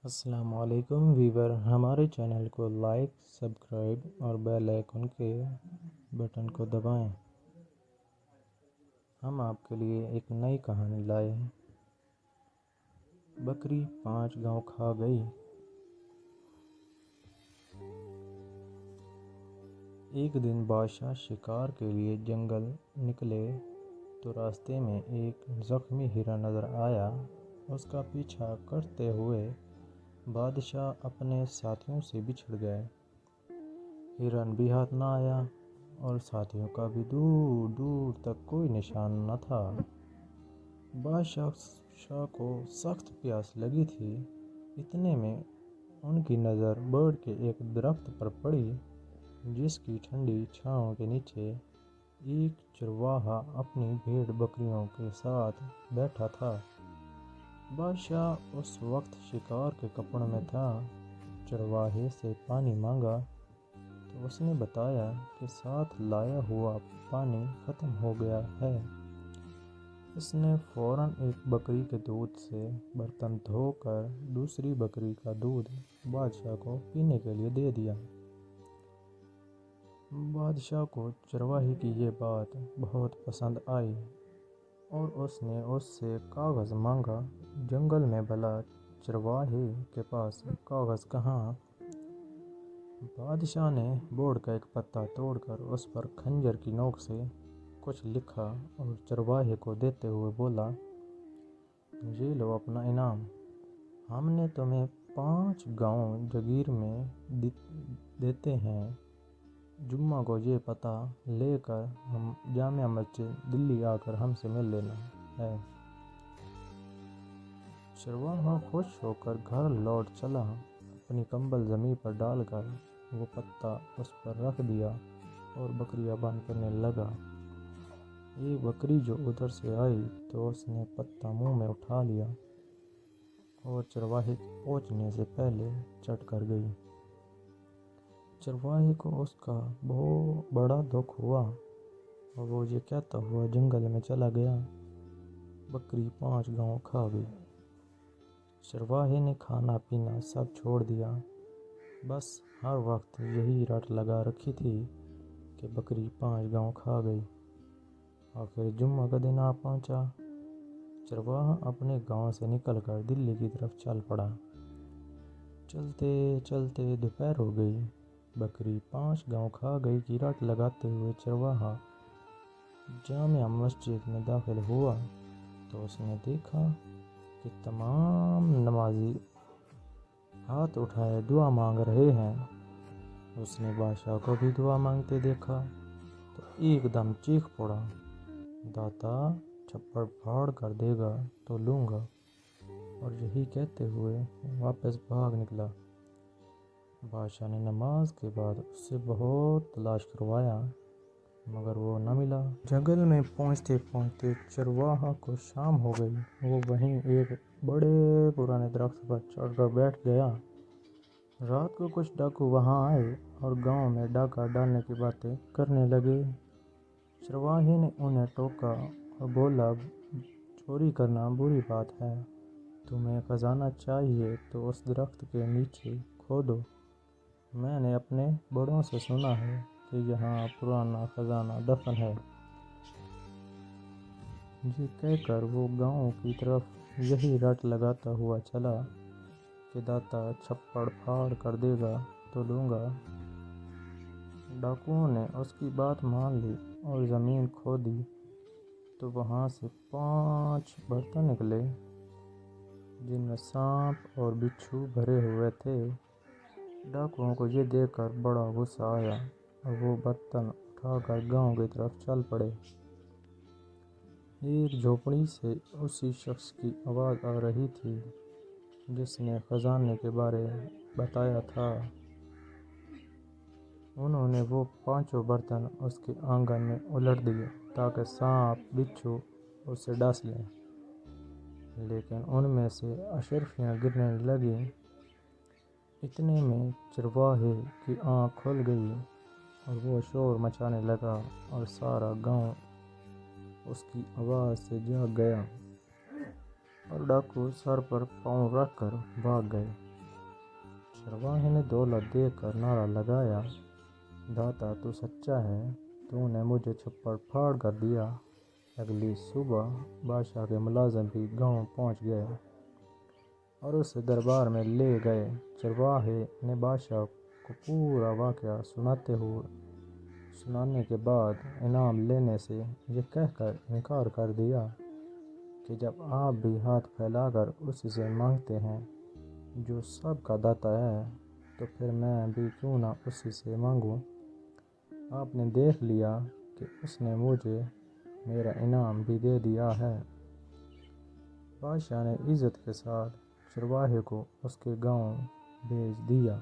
السلام علیکم ویور، ہمارے چینل کو لائک، سبسکرائب اور بیل آئیکن کے بٹن کو دبائیں۔ ہم آپ کے لیے ایک نئی کہانی لائے ہیں۔ بکری 5 گاؤں کھا گئی۔ ایک دن بادشاہ شکار کے لیے جنگل نکلے تو راستے میں ایک زخمی ہرن نظر آیا۔ اس کا پیچھا کرتے ہوئے بادشاہ اپنے ساتھیوں سے بچھڑ گئے۔ ہرن بھی ہاتھ نہ آیا اور ساتھیوں کا بھی دور دور تک کوئی نشان نہ تھا۔ بادشاہ کو سخت پیاس لگی تھی۔ اتنے میں ان کی نظر بڑھ کے ایک درخت پر پڑی جس کی ٹھنڈی چھاؤں کے نیچے ایک چرواہا اپنی بھیڑ بکریوں کے ساتھ بیٹھا تھا۔ بادشاہ اس وقت شکار کے کپڑوں میں تھا۔ چرواہے سے پانی مانگا تو اس نے بتایا کہ ساتھ لایا ہوا پانی ختم ہو گیا ہے۔ اس نے فوراً ایک بکری کے دودھ سے برتن دھو کر دوسری بکری کا دودھ بادشاہ کو پینے کے لیے دے دیا۔ بادشاہ کو چرواہے کی یہ بات بہت پسند آئی اور اس نے اس سے کاغذ مانگا۔ جنگل میں بھلا چرواہے کے پاس کاغذ کہاں؟ بادشاہ نے بورڈ کا ایک پتا توڑ کر اس پر خنجر کی نوک سے کچھ لکھا اور چرواہے کو دیتے ہوئے بولا، یہ لو اپنا انعام۔ ہم نے تمہیں 5 گاؤں جاگیر میں دیتے ہیں۔ جمعہ کو یہ پتہ لے کر جامع مسجد دلی آ کر ہم سے مل لینا ہے۔ چرواہا خوش ہو کر گھر لوٹ چلا۔ اپنی کمبل زمین پر ڈال کر وہ پتا اس پر رکھ دیا اور بکریاں بند کرنے لگا۔ ایک بکری جو ادھر سے آئی تو اس نے پتا منہ میں اٹھا لیا اور چرواہے کے پہنچنے سے پہلے چٹ کر گئی۔ چرواہے کو اس کا بہت بڑا دکھ ہوا اور وہ یہ کہتا ہوا جنگل میں چلا گیا۔ بکری 5 گاؤں کھا گئی۔ چرواہے نے کھانا پینا سب چھوڑ دیا۔ بس ہر وقت یہی رٹ لگا رکھی تھی کہ بکری 5 گاؤں کھا گئی۔ آخر جمعہ کا دن آ پہنچا۔ چرواہا اپنے گاؤں سے نکل کر دلی کی طرف چل پڑا۔ چلتے چلتے دوپہر ہو گئی۔ بکری 5 گاؤں کھا گئی کی رٹ لگاتے ہوئے چرواہا جامع مسجد میں داخل ہوا تو اس نے دیکھا کہ تمام نمازی ہاتھ اٹھائے دعا مانگ رہے ہیں۔ اس نے بادشاہ کو بھی دعا مانگتے دیکھا تو ایک دم چیخ پڑا، داتا چھپڑ پھاڑ کر دے گا تو لوں گا، اور یہی کہتے ہوئے واپس بھاگ نکلا۔ بادشاہ نے نماز کے بعد اس سے بہت تلاش کروایا مگر وہ نہ ملا۔ جنگل میں پہنچتے پہنچتے چرواہا کو شام ہو گئی۔ وہ وہیں ایک بڑے پرانے درخت پر چڑھ کر بیٹھ گیا۔ رات کو کچھ ڈاکو وہاں آئے اور گاؤں میں ڈاکہ ڈالنے کی باتیں کرنے لگے۔ چرواہے نے انہیں ٹوکا اور بولا، چوری کرنا بری بات ہے۔ تمہیں خزانہ چاہیے تو اس درخت کے نیچے کھودو۔ میں نے اپنے بڑوں سے سنا ہے کہ یہاں پرانا خزانہ دفن ہے۔ یہ کہہ کر وہ گاؤں کی طرف یہی رٹ لگاتا ہوا چلا کہ داتا چھپڑ پھاڑ کر دے گا تو لوں گا۔ ڈاکوؤں نے اس کی بات مان لی اور زمین کھودی تو وہاں سے 5 برتن نکلے جن میں سانپ اور بچھو بھرے ہوئے تھے۔ ڈاکوؤں کو یہ دیکھ کر بڑا غصہ آیا اور وہ برتن اٹھا کر گاؤں کی طرف چل پڑے۔ ایک جھونپڑی سے اسی شخص کی آواز آ رہی تھی جس نے خزانے کے بارے بتایا تھا۔ انہوں نے وہ 5 برتن اس کے آنگن میں الٹ دیے تاکہ سانپ بچھو اسے ڈس لیں، لیکن ان میں سے اشرفیاں گرنے لگیں۔ اتنے میں چرواہے کی آنکھ کھل گئی اور وہ شور مچانے لگا اور سارا گاؤں اس کی آواز سے جاگ گیا اور ڈاکو سر پر پاؤں رکھ کر بھاگ گئے۔ چرواہے نے دولت دیکھ کر نعرہ لگایا، داتا تو سچا ہے، تو نے مجھے چھپڑ پھاڑ کر دیا۔ اگلی صبح بادشاہ کے ملازم بھی گاؤں پہنچ گئے اور اسے دربار میں لے گئے۔ چرواہے نے بادشاہ کو پورا واقعہ سنانے کے بعد انعام لینے سے یہ کہہ کر انکار کر دیا کہ جب آپ بھی ہاتھ پھیلا کر اسی سے مانگتے ہیں جو سب کا داتا ہے، تو پھر میں بھی کیوں نہ اسی سے مانگوں۔ آپ نے دیکھ لیا کہ اس نے مجھے میرا انعام بھی دے دیا ہے۔ بادشاہ نے عزت کے ساتھ چرواہے کو اس کے گاؤں بھیج دیا۔